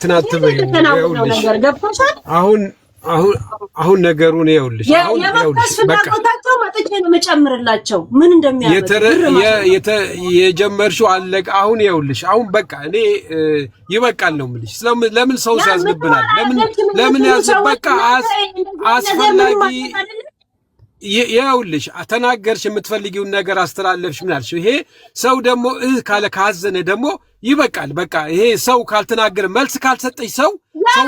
እንትን አትበይ። አሁን ነገሩን ይኸውልሽ በቃ መጥቼ ነው መጨምርላቸው ምን እንደሚያደርግ የጀመርሽው አለቀ። አሁን ይኸውልሽ አሁን በቃ እኔ ይበቃል ነው የምልሽ። ለምን ሰው ያዝንብናል? ለምን ያዝ በቃ አስፈላጊ ይኸውልሽ ተናገርሽ፣ የምትፈልጊውን ነገር አስተላለፍሽ። ምን አልሽ? ይሄ ሰው ደግሞ ካለ ካዘነ ደግሞ ይበቃል። በቃ ይሄ ሰው ካልተናገረ መልስ ካልሰጠሽ ሰው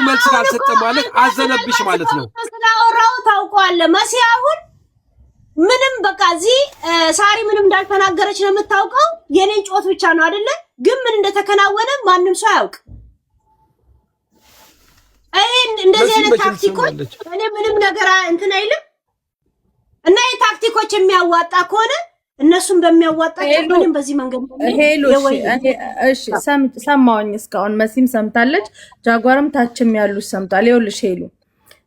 መልስ ካልሰጠ ማለት አዘነብሽ ማለት ነው። ስላወራው ታውቀዋለህ መሲ። አሁን ምንም በቃ እዚህ ሳሪ ምንም እንዳልተናገረች ነው የምታውቀው። የኔን ጮት ብቻ ነው አይደለ? ግን ምን እንደተከናወነ ማንም ሰው አያውቅ። እንደዚህ አይነት ታክቲኮች እኔ ምንም ነገር እንትን አይልም። እና የታክቲኮች የሚያዋጣ ከሆነ እነሱም በሚያዋጣቸው ምንም በዚህ መንገድ እሺ ሰማውኝ። እስካሁን መሲም ሰምታለች፣ ጃጓርም ታችም ያሉ ሰምታል። ይኸውልሽ ሄሉ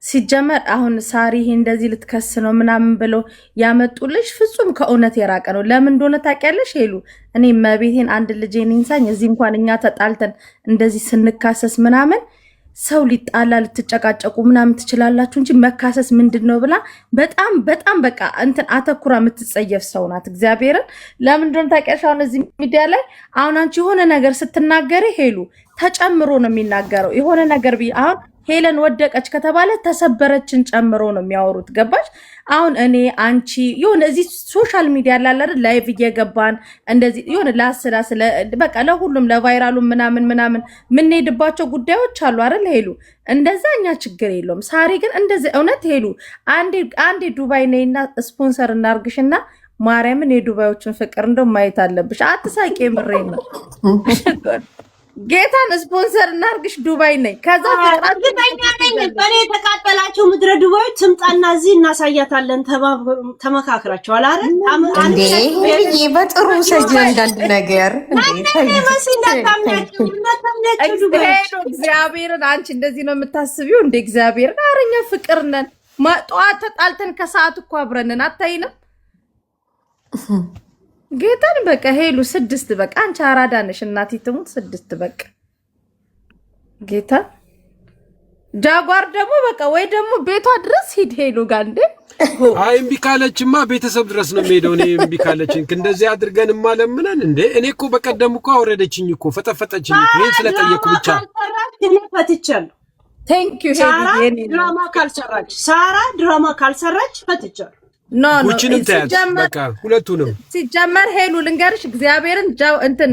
ሲጀመር አሁን ሳሪ እንደዚህ ልትከስ ነው ምናምን ብለው ያመጡልሽ ፍጹም ከእውነት የራቀ ነው። ለምን እንደሆነ ታውቂያለሽ ሄሉ? እኔ መቤቴን አንድ ልጄን ይንሳኝ እዚህ እንኳን እኛ ተጣልተን እንደዚህ ስንካሰስ ምናምን ሰው ሊጣላ ልትጨቃጨቁ ምናምን ትችላላችሁ እንጂ መካሰስ ምንድነው ብላ በጣም በቃ እንትን አተኩራ የምትጸየፍ ሰው ናት። እግዚአብሔርን ለምን እንደሆነ ታውቂያለሽ? አሁን እዚህ ሚዲያ ላይ አሁን አንቺ የሆነ ነገር ስትናገሪ ሄሉ ተጨምሮ ነው የሚናገረው። የሆነ ነገር አሁን ሄለን ወደቀች ከተባለ ተሰበረችን ጨምሮ ነው የሚያወሩት። ገባሽ? አሁን እኔ አንቺ የሆነ እዚህ ሶሻል ሚዲያ ላይ አይደል ላይቭ እየገባን እንደዚህ የሆነ ላስላስለ በቃ ለሁሉም ለቫይራሉ ምናምን የምንሄድባቸው ጉዳዮች አሉ አይደል ሄሉ? እንደዛ እኛ ችግር የለውም። ሳሪ ግን እንደዚህ እውነት ሄሉ አንዴ ዱባይ ነይና ስፖንሰር እናርግሽና ማርያምን የዱባዮችን ፍቅር እንደው ማየት አለብሽ። አትሳቂ፣ የምሬን ነው። ጌታን ስፖንሰር እናርግሽ ዱባይ ነኝ። ከዛ እርግጠኛ ነኝ በኔ የተቃጠላችሁ ምድረ ዱባዮች ትምጣና እዚህ እናሳያታለን። ተመካክራችኋል አይደል? እንዴ በጥሩ ሰጅ እንዳንድ ነገር እግዚአብሔርን አንቺ እንደዚህ ነው የምታስቢው እንደ እግዚአብሔርን አረኛ ፍቅር ነን። ጠዋት ተጣልተን ከሰዓት እኮ አብረንን አታይንም? ጌታን በቃ ሄሉ 6 በቃ አንቺ አራዳ ነሽ እናቴ ትሙት 6 በቃ ጌታ ጃጓር ደግሞ በቃ ወይ ደግሞ ቤቷ ድረስ ሂድ ሄሉ ጋር እንደ አይ እምቢ ካለችማ ቤተሰብ ድረስ ነው የምሄደው። እኔ እምቢ ካለችን እንደዚህ አድርገንማ ለምነን እንዴ እኔ እኮ በቀደም እኮ አወረደችኝ እኮ ፈጠፈጠችኝ እኮ ይሄን ስለጠየቁ ብቻ ፈትቻለሁ። ቴንክ ዩ ሄሉ ሳራ ድራማ ካልሰራች ፈትቻለሁ። ኖ ኩችንም ታያት በቃ ሁለቱንም ሲጀመር ሄሉ ልንገርሽ እግዚአብሔርን እንትን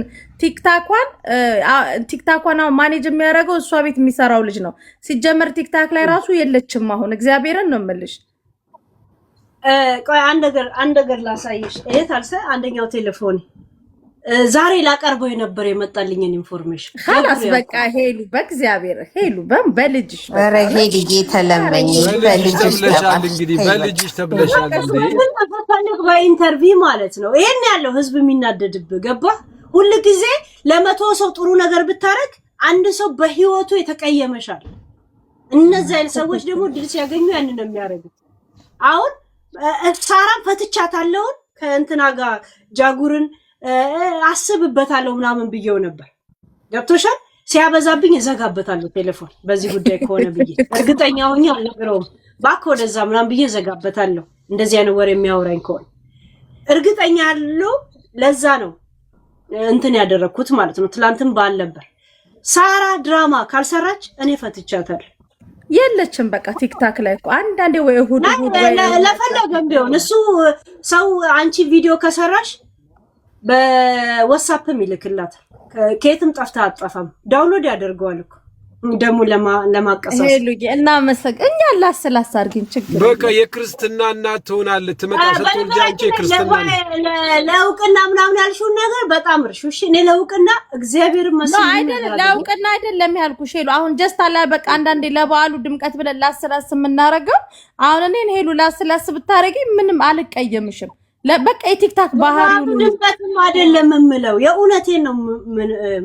ቲክታኳን ማኔጅ የሚያደርገው እሷ ቤት የሚሰራው ልጅ ነው። ሲጀመር ቲክታክ ላይ ራሱ የለችም አሁን እግዚአብሔርን ነው የምልሽ። ቆይ አንድ ነገር ላሳይሽ። እየት አልሰ አንደኛው ቴሌፎን ዛሬ ላቀርበው የነበር የመጣልኝን ኢንፎርሜሽን خلاص በቃ ሄሉ በእግዚአብሔር ሄሉ በልጅሽ ኧረ ሄልዬ ተለመኝ በልጅሽ ተብለሻል። እንግዲህ በልጅሽ ተብለሻል እንዴ ተፈልግ በኢንተርቪው ማለት ነው። ይሄን ያለው ህዝብ የሚናደድብህ ገባ። ሁሉ ጊዜ ለ100 ሰው ጥሩ ነገር ብታረግ አንድ ሰው በህይወቱ የተቀየመሻል። እነዚህ አይነት ሰዎች ደግሞ ድል ሲያገኙ ያንን ነው የሚያደርጉት። አሁን ሳራን ፈትቻታለሁ ከእንትና ጋር ጃጉርን አስብበታለሁ ምናምን ብየው ነበር። ገብቶሻል? ሲያበዛብኝ እዘጋበታለሁ ቴሌፎን በዚህ ጉዳይ ከሆነ ብዬ እርግጠኛ ሆኜ አልነገረውም። ባክ ወደዛ ምናምን ብዬ እዘጋበታለሁ እንደዚህ አይነት ወሬ የሚያወራኝ ከሆነ እርግጠኛ ያለው ለዛ ነው እንትን ያደረኩት ማለት ነው። ትላንትም ባል ነበር ሳራ ድራማ ካልሰራች እኔ ፈትቻታለሁ። የለችም በቃ ቲክታክ ላይ እኮ አንዳንዴ ወይ እሁድ ለፈለገም ቢሆን እሱ ሰው አንቺ ቪዲዮ ከሰራሽ በዋትስአፕም ይልክላት ከየትም ጠፍታ አጠፋም ዳውንሎድ ያደርገዋል እኮ ደሙ ለማቀሳሰብ ሄሉዬ እና መሰገኛ ላስላስ አርግኝ ችግር በቃ የክርስትና እናት ትሆናለህ። ትመጣ ስትወልጂ አንቺ የክርስትና ለውቅና ምናምን ያልሽው ነገር በጣም እርሹ። እሺ እኔ ለውቅና እግዚአብሔር መስሎኝ አይደለም ለውቅና አይደለም ያልኩሽ ሄሉ። አሁን ጀስት አላ በቃ አንዳንዴ ለበዓሉ ድምቀት ብለን ላስላስ የምናረገው አሁን እኔን ሄሉ ላስላስ ብታረጊ ምንም አልቀየምሽም። በቃ የቲክታክ ባህሪው ነው። ድምቀትም አይደለም የምለው የእውነቴን ነው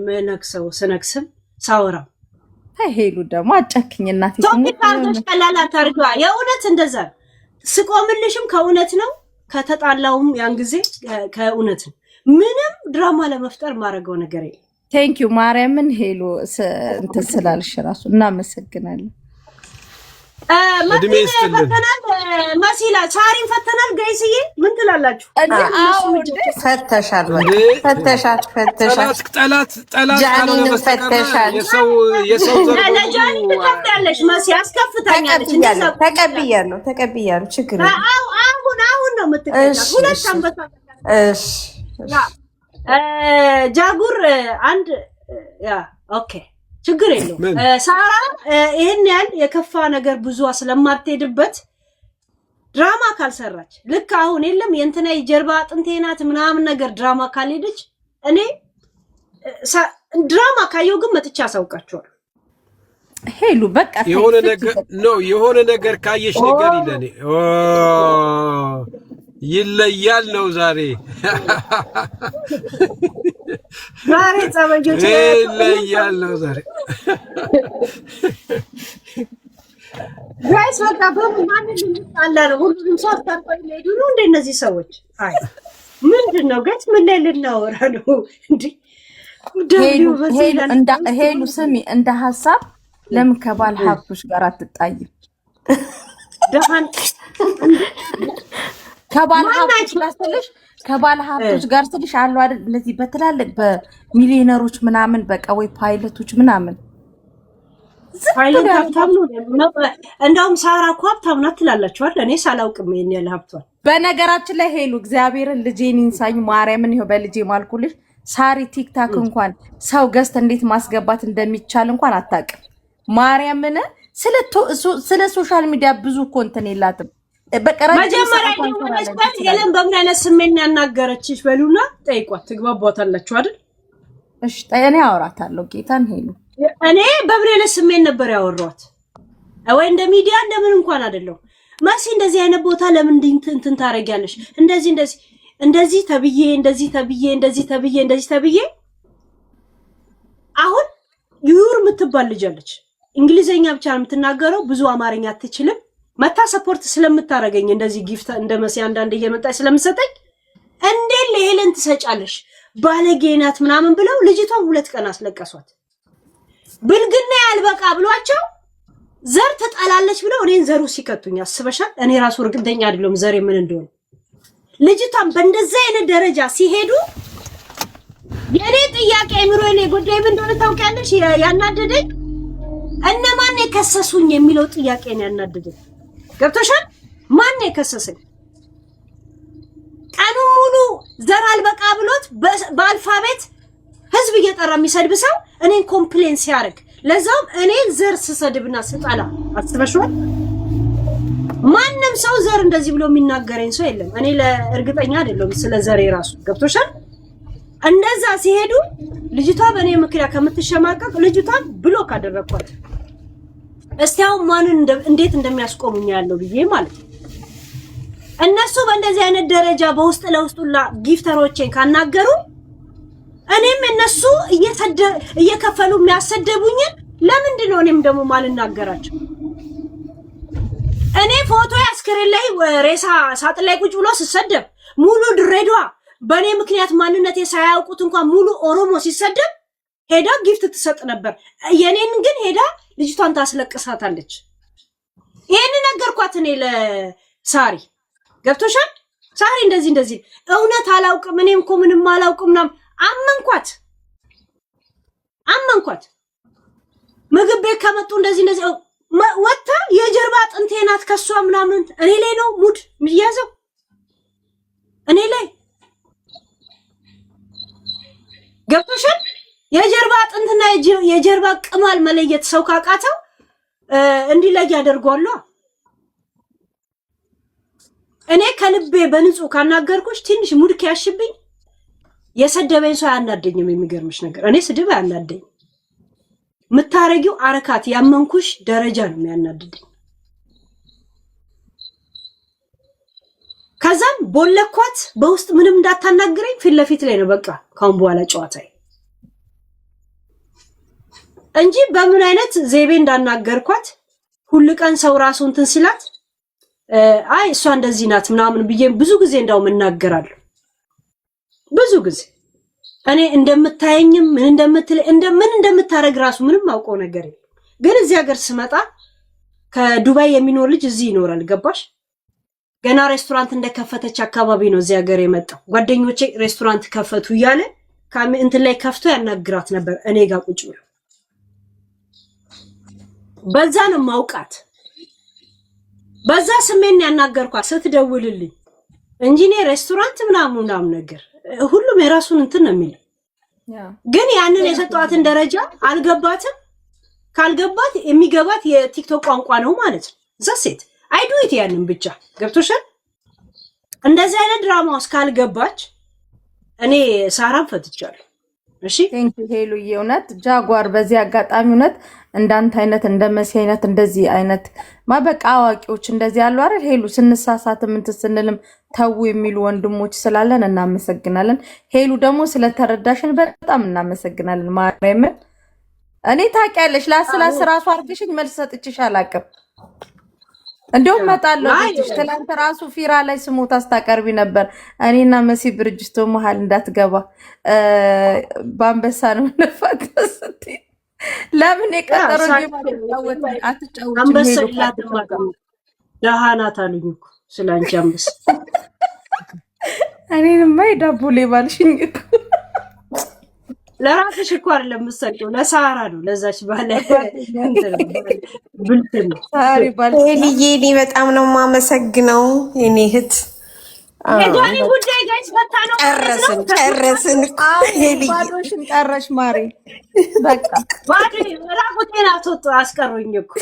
ምነክሰው ስነክስም ሳወራ ሄሉ ደግሞ አጨክኝ እናቴ ቶፒካርቶች ቀላል አታርገዋ። የእውነት እንደዛ ስቆምልሽም ከእውነት ነው ከተጣላውም ያን ጊዜ ከእውነት ነው። ምንም ድራማ ለመፍጠር ማረገው ነገር የለም። ቴንክ ዩ ማርያምን ሄሉ እንትን ስላልሽ ራሱ እናመሰግናለን። እድሜ ይስጥልን። ማሲላ ሳሪን ፈተናል። ጋይስዬ ምን ትላላችሁ? ፈተሻል ጠላት ፈተሻል። የሰው ዘር ለጃኒ ትከፍያለሽ። ማሲ አስከፍታኛለች። ተቀብያለሁ ችግር አሁን ነው የምትቀጣው። ሁለት አንበሳ እሺ ጃጉር አንድ ኦኬ ችግር የለውም። ሳራ ይሄን ያህል የከፋ ነገር ብዙ ስለማትሄድበት ድራማ ካልሰራች ልክ አሁን የለም የእንትና የጀርባ አጥንቴ ናት ምናምን ነገር ድራማ ካልሄደች እኔ ድራማ ካየው ግን መጥቻ አሳውቃቸዋለሁ። ሄሉ በቃ የሆነ ነገር ካየሽ ነገር ይለኔ ይለያል ነው ዛሬ ጸበጆች ይለያል ነው ዛሬ ጋይስ በቃ በማን ልንጣላ ነው? ሁሉንም ሰው አስታርቀው ሄዱ ነው እንደ እነዚህ ሰዎች። አይ ምንድነው ጋይስ? ምን ላይ ልናወራ ነው እንዴ? ሄሉ ስሚ፣ እንደ ሀሳብ ለምን ከባል ሀብቶች ጋር አትጣይም? ደሃን ከባል ሀብቶች ጋር ስልሽ አሉ አይደል? እንደዚህ በትላልቅ በሚሊዮነሮች ምናምን በቃ ወይ ፓይለቶች ምናምን ፓይለት ሀብታም ነው። እንደውም ሳራ እኮ ሀብታም ናት ትላላችሁ አይደል? እኔ ሳላውቅም ይሄን ያለ ሀብቷል። በነገራችን ላይ ሄሉ እግዚአብሔርን ልጄን ይንሳኝ ማርያምን ይሄው በልጄ ማልኩልሽ። ሳሪ ቲክታክ እንኳን ሰው ገዝት እንዴት ማስገባት እንደሚቻል እንኳን አታውቅም። ማርያምን ስለ ሶሻል ሚዲያ ብዙ ኮንተንት የላትም። መጀመሪያ የለም በምን አይነት ስሜት ያናገረችሽ በሉና ጠይቋት፣ ትግባቧታላችሁ አይደል? እሺ እኔ አወራታለሁ ጌታን ሄሉ እኔ በምን አይነት ስሜት ነበር ያወራኋት? ወይ እንደ ሚዲያ እንደምን እንኳን አይደለም። መሲ እንደዚህ አይነት ቦታ ለምን እንትን ታረጊያለሽ? እንደዚህ ተብዬ አሁን ዩር የምትባል ልጅ አለች። እንግሊዘኛ ብቻ ነው የምትናገረው፣ ብዙ አማርኛ አትችልም። መታ ሰፖርት ስለምታረገኝ እንደዚህ ጊፍት እንደ መሲ አንዳንድ እየመጣች ስለምሰጠኝ እንዴት ለሄለን ትሰጫለሽ ባለጌ ናት ምናምን ብለው ልጅቷን 2 ቀን አስለቀሷት። ብልግና ያልበቃ ብሏቸው ዘር ተጣላለች ብለው እኔን ዘሩ ሲከቱኝ አስበሻል? እኔ ራሱ እርግጠኛ አይደለም ዘሬ ምን እንደሆነ። ልጅቷን በእንደዛ አይነት ደረጃ ሲሄዱ የኔ ጥያቄ ምሮኔ ጉዳይ ምን እንደሆነ ታውቂያለሽ? ያናደደኝ እነማን የከሰሱኝ የሚለው ጥያቄ ነው ያናደደኝ። ገብቶሻል? ማን የከሰሰኝ? ቀኑ ሙሉ ዘር አልበቃ ብሎት በአልፋቤት ህዝብ እየጠራ የሚሰድብ ሰው እኔን ኮምፕሌን ሲያደርግ ለዛውም እኔ ዘር ስሰድብና ስጣላ አስበሽዋል? ማንም ሰው ዘር እንደዚህ ብሎ የሚናገረኝ ሰው የለም። እኔ ለእርግጠኛ አይደለም ስለ ዘሬ ራሱ። ገብቶሻል? እንደዛ ሲሄዱ ልጅቷ በእኔ ምክንያት ከምትሸማቀቅ ልጅቷን ብሎክ አደረኳት። እስቲ አሁን ማንን እንዴት እንደሚያስቆሙኝ ያለው ብዬ ማለት ነው። እነሱ በእንደዚህ አይነት ደረጃ በውስጥ ለውስጡላ ጊፍተሮቼን ካናገሩ እኔም እነሱ እየከፈሉ የሚያሰደቡኝ ለምንድን ነው እኔም ደግሞ ማልናገራቸው? እኔ ፎቶ አስክሬን ላይ ሬሳ ሳጥን ላይ ቁጭ ብሎ ሲሰደብ ሙሉ ድሬዳዋ በእኔ ምክንያት ማንነቴ ሳያውቁት እንኳን ሙሉ ኦሮሞ ሲሰደብ ሄዳ ጊፍት ትሰጥ ነበር። የኔን ግን ሄዳ ልጅቷን ታስለቅሳታለች። ይሄን ነገርኳት እኔ ለሳሪ። ገብቶሻል? ሳሪ እንደዚህ እውነት አላውቅም እኔም እኮ ምንም አላውቅም ምናምን አመንኳት። ምግብ ቤት ከመጡ እንደዚህ ወጣ የጀርባ አጥንቴ ናት ከሷ ምናምን እኔ ላይ ነው ሙድ የሚያዘው እኔ ላይ። ገብቶሻል? የጀርባ አጥንትና የጀርባ ቅማል መለየት ሰው ካቃተው እንዲለይ ያደርጓሉ። እኔ ከልቤ በንጹህ ካናገርኩሽ ትንሽ ሙድ ከያሽብኝ የሰደበኝ ሰው አያናደኝም። የሚገርምሽ ነገር እኔ ስድብ አያናደኝ። ምታረጊው አረካት ያመንኩሽ ደረጃ ነው የሚያናድደኝ። ከዛም ቦለኳት በውስጥ ምንም እንዳታናግረኝ ፊት ለፊት ላይ ነው በቃ ካሁን በኋላ ጨዋታዬ እንጂ በምን አይነት ዘይቤ እንዳናገርኳት ሁሉ ቀን ሰው ራሱ እንትን ሲላት አይ እሷ እንደዚህ ናት ምናምን ብዬ ብዙ ጊዜ እንዳው እናገራለሁ። ብዙ ጊዜ እኔ እንደምታየኝም ምን እንደምታረግ ራሱ ምንም አውቀው ነገር የለም። ግን እዚህ ሀገር ስመጣ ከዱባይ የሚኖር ልጅ እዚህ ይኖራል። ገባሽ? ገና ሬስቶራንት እንደከፈተች አካባቢ ነው እዚህ ሀገር የመጣው። ጓደኞቼ ሬስቶራንት ከፈቱ እያለ እንትን ላይ ከፍቶ ያናግራት ነበር እኔ ጋር ቁጭ ብሎ። በዛ ነው ማውቃት። በዛ ስሜን ያናገርኳት ስትደውልልኝ እንጂ እኔ ሬስቶራንት ምናምን ነገር ሁሉም የራሱን እንትን ነው የሚለው። ግን ያንን የሰጧትን ደረጃ አልገባትም። ካልገባት የሚገባት የቲክቶክ ቋንቋ ነው ማለት ነው። ዘሴት አይዱት ያንን ብቻ ገብቶሻል። እንደዚህ አይነት ድራማ ውስጥ ካልገባች እኔ ሳራን ፈትቻለሁ። እሺ ቴንክ ዩ ሄሉዬ። እውነት ጃጓር በዚህ አጋጣሚ እውነት እንዳንተ አይነት እንደመሲ አይነት እንደዚህ አይነት ማበቃ አዋቂዎች እንደዚህ ያሉ አይደል ሄሉ፣ ስንሳሳት ምን ስንልም ተው የሚሉ ወንድሞች ስላለን እናመሰግናለን። ሄሉ ደግሞ ስለተረዳሽን በጣም እናመሰግናለን። ማርያምን እኔ ታውቂያለሽ ላስላስ ራሱ አርግሽኝ መልስ ሰጥቼሽ አላውቅም። እንደውም መጣለሁ ልጅ ትላንት ራሱ ፊራ ላይ ስሞታ አስታቀርቢ ነበር። እኔና መሲ ብርጅስቶ መሀል እንዳትገባ በአንበሳ ነው ነፋተስ ለምን የቀጠሮ አትጫወት ደሃናት አሉኝ እኮ ስላንቺ አንበሳ። እኔንማ የዳቦ ሌባ አልሽኝ እኮ። ለራስሽ እኮ አይደለም የምትሰጪው ለሳራ ነው። ለዛች ባለ ብልት ነው ሳሪ ባለ እኔ በጣም ነው የማመሰግነው የኔ እህት። የዳኒ ጉዳይ ጋይስ ፈታ ነው። ጨረስን ባዶሽን ቀረሽ ማሪ። በቃ ባዶ ራቁቴን አስቀሩኝ እኮ።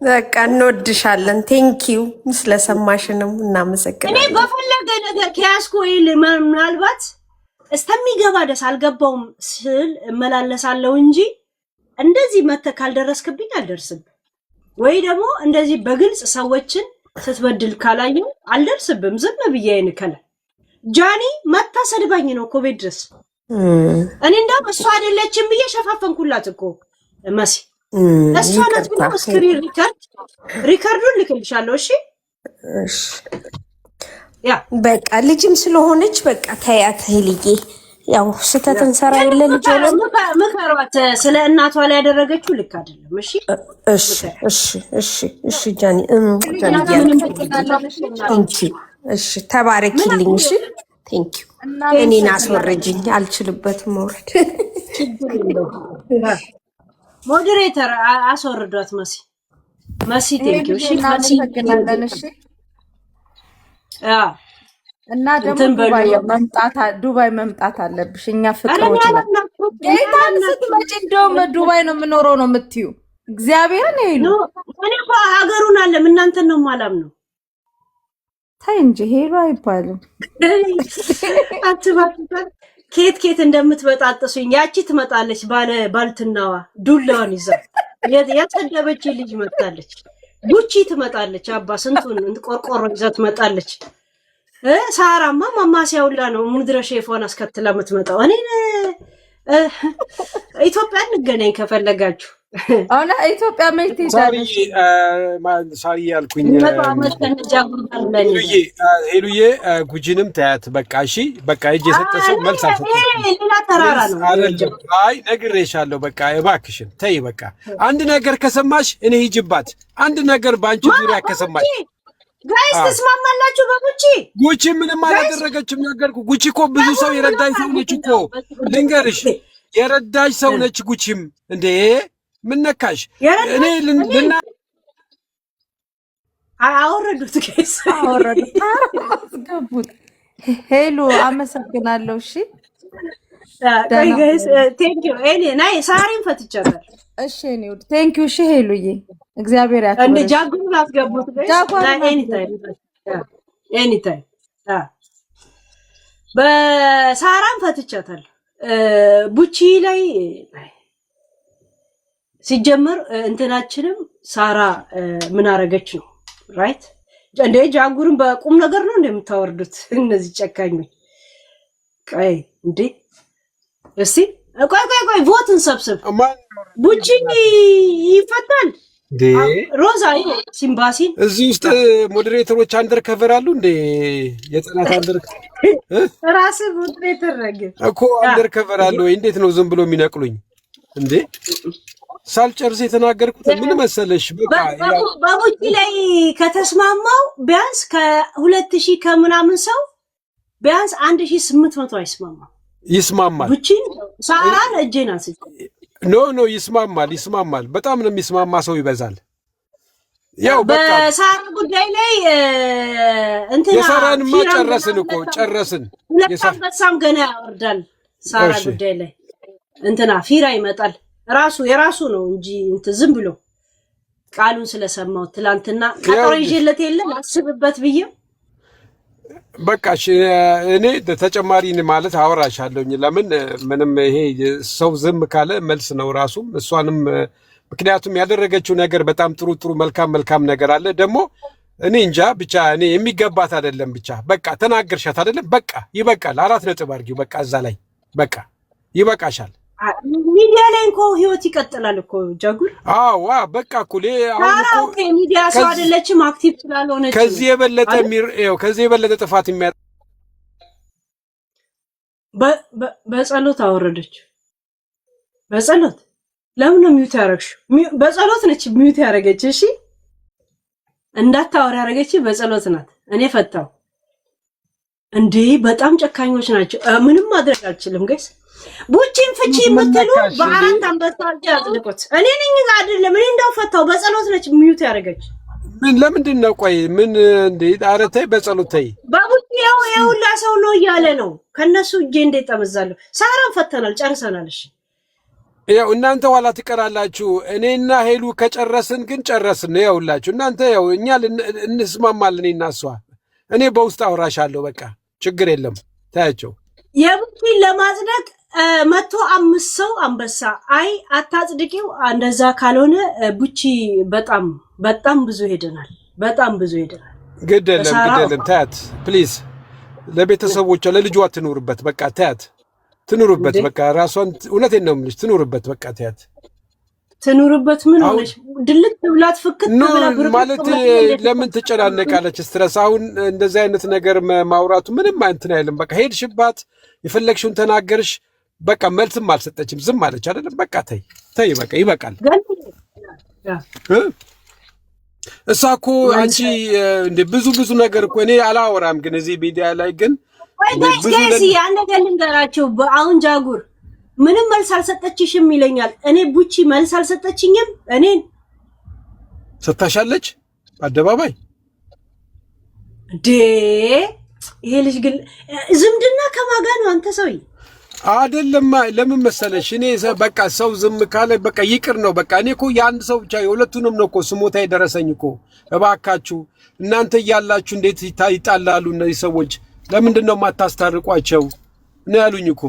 በቃ እንወድሻለን። ቴንኪው ስለሰማሽንም እናመሰግናለን። እኔ በፈለገ ነገር ከያዝኩ ምናልባት እስከሚገባ ደስ አልገባውም ስል እመላለሳለሁ እንጂ እንደዚህ መተህ ካልደረስክብኝ አልደርስም። ወይ ደግሞ እንደዚህ በግልጽ ሰዎችን ስትበድል ካላየሁ አልደርስብም። ዝም ብዬ አይንከለ ጃኒ መታ ሰድባኝ ነው እኮ ቤት ድረስ። እኔ እንደውም እሷ አይደለችም ብዬ ሸፋፈንኩላት እኮ መሲ። እሷ ናት ብሎ ስክሪን ሪከርዱን ልክልሻለሁ። እሺ ያ በቃ ልጅም ስለሆነች በቃ ታያት ሄልዬ። ያው ስህተት እንሰራ የለ ልጅ ሆነ ምከሯት። ስለ እናቷ ላይ ያደረገችው ልክ አይደለም። እሺ እሺ ጃኒ እሺ ተባረኪልኝ። እሺ ቴንኪው። እኔን አስወረጅኝ አልችልበትም መውረድ። ሞዴሬተር አስወርዷት መሲ ቴንኪው። እሺ እሺ እና ደግሞ ዱባይ መምጣት አለብሽ። እኛ ፍቅሮች ነን። ጌታን ስትመጪ እንደውም ዱባይ ነው የምኖረው ነው የምትዩ። እግዚአብሔርን ሄሉ እኔ እኮ ሀገሩን አለም እናንተን ነው ማላም ነው። ታይ እንጂ ሄሉ አይባልም። አትባክታ ኬት እንደምትበጣጥሱኝ ያቺ ትመጣለች ባልትናዋ ዱላዋን ይዛ ያጸደበች ልጅ መጣለች። ጉቺ ትመጣለች። አባ ስንቱን ቆርቆሮ ይዛ ትመጣለች። ሳራማ ማማሲያውላ ነው ሙድረ ሼፎን አስከትላ የምትመጣው። እኔ ኢትዮጵያ እንገናኝ ከፈለጋችሁ። አሁን ኢትዮጵያ መይት ይዛለች። ሳሪ ያልኩኝ ሄሉዬ ጉጂንም ታያት። በቃ እሺ በቃ እጄ የሰጠ ሰው መልስ አልሰጠም። ሌላ ተራራ ነው። አይ ነግሬሻለሁ። በቃ እባክሽን ተይ። በቃ አንድ ነገር ከሰማሽ እኔ ሂጅባት። አንድ ነገር በአንቺ ዙሪያ ከሰማሽ ጋይስ ተስማማላችሁ? በጉቺ ጉቺ ምንም አላደረገችም። ነገርኩ። ጉቺ እኮ ብዙ ሰው የረዳኝ ሰው ነች እኮ ልንገርሽ፣ የረዳሽ ሰው ነች ጉቺም። እንዴ ምን ነካሽ? እኔ አወረዱት ጋይስ አስገቡት። ሄሉ አመሰግናለሁ። እሺ ቆይ ጋይስ ቴንኪው። እኔ ናይ ሳሪን ፈትቻለሁ። እሺ እኔ ቴንኪው። እሺ ሄሉዬ እግዚአብሔር ያክብርሽ። እንደ ጃጉን አስገቡት ጋይስ። ኤኒታይም በሳራን ፈትቻታለሁ። ቡቺ ላይ ሲጀመር እንትናችንም ሳራ ምን አረገች ነው ራይት። እንደ ጃጉርን በቁም ነገር ነው እንደምታወርዱት እነዚህ ጨካኞች። ቆይ እንዴ እስቲ ቆይ ቮትን ሰብስብ። ቡቺ ይፈታል ሮዛ ሲምባሲን እዚህ ውስጥ ሞዴሬተሮች አንደር ከቨር አሉ እንዴ? የጽናት አንደር ራስ ሞዴሬተር ረግ እኮ አንደር ከቨር አለ ወይ? እንዴት ነው ዝም ብሎ የሚነቅሉኝ እንዴ? ሳልጨርስ የተናገርኩት ምን መሰለሽ፣ በቃ በቡቺ ላይ ከተስማማው ቢያንስ ከ2000 ከምናምን ሰው ቢያንስ 1800 አይስማማም። ይስማማል። ቡቺ ሳራን እጄና ኖ ይስማማል። በጣም ነው የሚስማማ ሰው ይበዛል። ያው በቃ በሳራ ጉዳይ ላይ እንትና የሳራንማ ጨረስን። የሳራን ገና ያወርዳል። ሳራ ጉዳይ ላይ እንትና ፊራ ይመጣል። የራሱ ነው እንጂ እንትን ዝም ብሎ ቃሉን ስለሰማው ትላንትና ቀጠሮ ይዤለት የለም አስብበት ብዬ በቃ እኔ ተጨማሪ ማለት አወራሻለሁኝ። ለምን ምንም ይሄ ሰው ዝም ካለ መልስ ነው ራሱም እሷንም ምክንያቱም ያደረገችው ነገር በጣም ጥሩ መልካም ነገር አለ። ደግሞ እኔ እንጃ ብቻ እኔ የሚገባት አይደለም። ብቻ በቃ ተናገርሻት አይደለም በቃ ይበቃል። 4 ነጥብ አድርጊው በቃ እዛ ላይ በቃ ይበቃሻል። ሚዲያ ላይ እኮ ህይወት ይቀጥላል እኮ ጃጉር። አዎ በቃ እኮ አሁን እኮ ሚዲያ ሰው አይደለችም አክቲቭ ስላልሆነች ከዚህ የበለጠ ጥፋት የሚያ በጸሎት አወረደች። በጸሎት ለምን ነው ሚውት ያረግሽ? በጸሎት ነች ሚውት ያረገች። እሺ እንዳታወራ ያረገች በጸሎት ናት። እኔ ፈታው እንዴ! በጣም ጨካኞች ናቸው። ምንም ማድረግ አልችልም ጋይስ። ቡቺን ፍቺ የምትሉ በአራት አንበሳ ያዝልቁት። እኔ ነኝ አይደለም። እኔ እንዳው ፈታው በጸሎት ነች ሚውት ያረገች። ምን ለምንድን ነው ቆይ ምን እንዴ? ኧረ ተይ በጸሎት ተይ። በቡቺ የሁላ ሰው ነው እያለ ነው። ከነሱ እጄ እንዴት ጠመዛለሁ። ሳራን ፈተናል፣ ጨርሰናል። እሺ ያው እናንተ ኋላ ትቀራላችሁ። እኔና ሄሉ ከጨረስን ግን ጨረስን ነው ያውላችሁ። እናንተ ያው እኛ እንስማማለን እኔና እሷ። እኔ በውስጥ አውራሻለሁ በቃ ችግር የለም ታያቸው። የቡቺን ለማጽደቅ 105 ሰው አንበሳ አይ አታጽድቂው። እንደዛ ካልሆነ ቡቺ በጣም ብዙ ሄደናል። ግድ የለም ታያት ፕሊዝ። ለቤተሰቦቿ ለልጇ ትኑርበት በቃ ታያት ትኑርበት በቃ ራሷን እውነቴን ነው የምልሽ ትኑርበት በቃ ታያት ትኑርበት። ምን ሆነሽ ድልት ብላት ፍክት ብላ ማለት ለምን ትጨናነቃለች? ስትረስ አሁን እንደዚህ አይነት ነገር ማውራቱ ምንም እንትን አይልም። በቃ ሄድሽባት የፈለግሽውን ተናገርሽ በቃ መልስም አልሰጠችም ዝም አለች አይደለም። በቃ ተይ በቃ ይበቃል። እሷ እኮ አንቺ እንደ ብዙ ነገር እኮ እኔ አላወራም፣ ግን እዚህ ሚዲያ ላይ ግን ጋይስ ያን ነገር ልንገራቸው። አሁን ጃጉር ምንም መልስ አልሰጠችሽም ይለኛል። እኔ ቡቺ መልስ አልሰጠችኝም። እኔን ሰታሻለች አደባባይ ይሄ ልጅ ግን ዝምድና ከማጋ ነው? አንተ ሰውዬ አይደለም። ለምን መሰለሽ እኔ በቃ ሰው ዝም ካለ በቃ ይቅር ነው በቃ። እኔ እኮ የአንድ ሰው ብቻ የሁለቱንም ነው እኮ ስሞታ የደረሰኝ እኮ። እባካችሁ እናንተ እያላችሁ እንዴት ይጣላሉ እነዚህ ሰዎች? ለምንድን ነው የማታስታርቋቸው ነው ያሉኝ እኮ።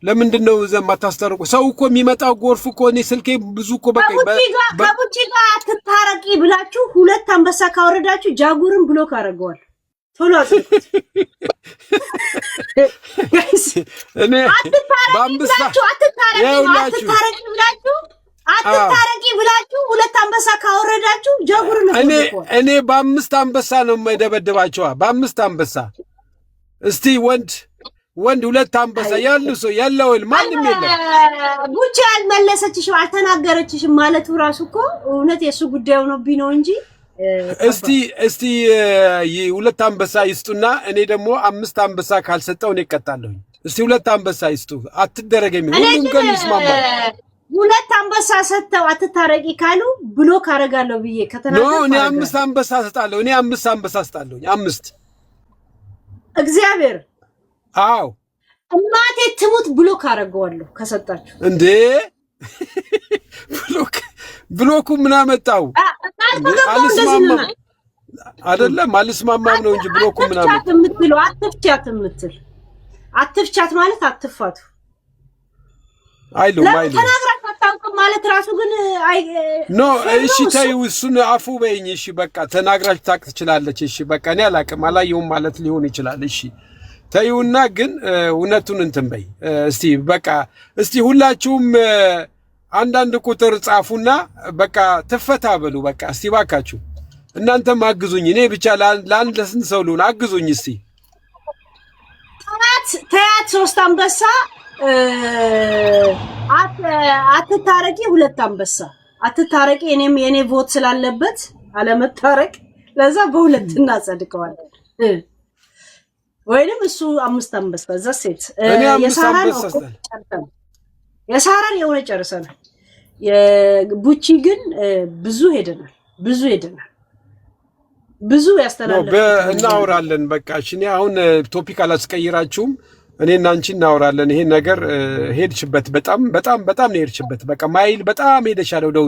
ለምንድን ነው የማታስታርቁ? ሰው እኮ የሚመጣው ጎርፍ እኮ እኔ ስልኬ ብዙ እኮ በቃ ከቡቺ ጋር አትታረቂ ብላችሁ 2 አንበሳ ካወረዳችሁ ጃጉርን ብሎክ አደርገዋል። ቶሎ እኔ አትታረቂ ብላችሁ 2 አንበሳ ካወረዳችሁ ጃጉርን እኔ በ5 አንበሳ ነው የማይደበድባቸዋ። በ5 አንበሳ እስቲ ወንድ 2 አንበሳ ያሉ ሰው ያለው ማንም የለም። ቡቺ አልመለሰችሽም አልተናገረችሽም ማለቱ ራሱ እኮ እውነት የሱ ጉዳይ ሆኖብኝ ነው እንጂ እስቲ 2 አንበሳ ይስጡና እኔ ደግሞ 5 አንበሳ ካልሰጠው እኔ እቀጣለሁ። እስቲ 2 አንበሳ ይስጡ። አትደረገኝ ሁሉም ግን ይስማማል። 2 አንበሳ ሰጥተው አትታረቂ ካሉ ብሎክ አደርጋለሁ ብዬ ከተናገርኩ እኔ 5 አንበሳ ሰጣለሁ። እኔ 5 አንበሳ ሰጣለሁ። 5 እግዚአብሔር አዎ እናቴ ትሙት ብሎክ አደርገዋለሁ ከሰጣችሁ። እንዴ ብሎኩ ምን አመጣው? አልስማማም አይደለም አልስማማም ነው እንጂ ብሎኩ ምን አመጣው? አትፍቻት ማለት አትፋቱ አይሉም ተናግራችሁ አታውቅም ማለት ራሱ ግን ኖ እሺ ተይው እሱን አፉ በይኝ። እሺ በቃ ተናግራችሁ ታውቅ ትችላለች። እሺ በቃ እኔ አላውቅም አላየሁም ማለት ሊሆን ይችላል። እሺ ተይውና ግን እውነቱን እንትን በይ እስቲ በቃ እስቲ ሁላችሁም አንዳንድ ቁጥር ጻፉና በቃ ትፈታ በሉ። በቃ እስቲ ባካችሁ እናንተም አግዙኝ። እኔ ብቻ ለአንድ ለስንት ሰው ልሁን? አግዙኝ እስቲ። ተያት 3 አንበሳ አትታረቂ 2 አንበሳ አትታረቂ። እኔም የኔ ቮት ስላለበት አለመታረቅ ለዛ በ2 እናጸድቀዋለን። ወይንም እሱ 5 አንበሳ ዘሴት የሳራን የሆነ ጨርሰናል። የቡቺ ግን ብዙ ሄደናል ብዙ ያስተላልፋል። እናወራለን። በቃ እኔ አሁን ቶፒክ አላስቀይራችሁም። እኔና አንቺ እናወራለን። ይሄን ነገር ሄድሽበት፣ በጣም ነው ሄድሽበት። በቃ ማይል በጣም ሄደሻል ወደ ውስጥ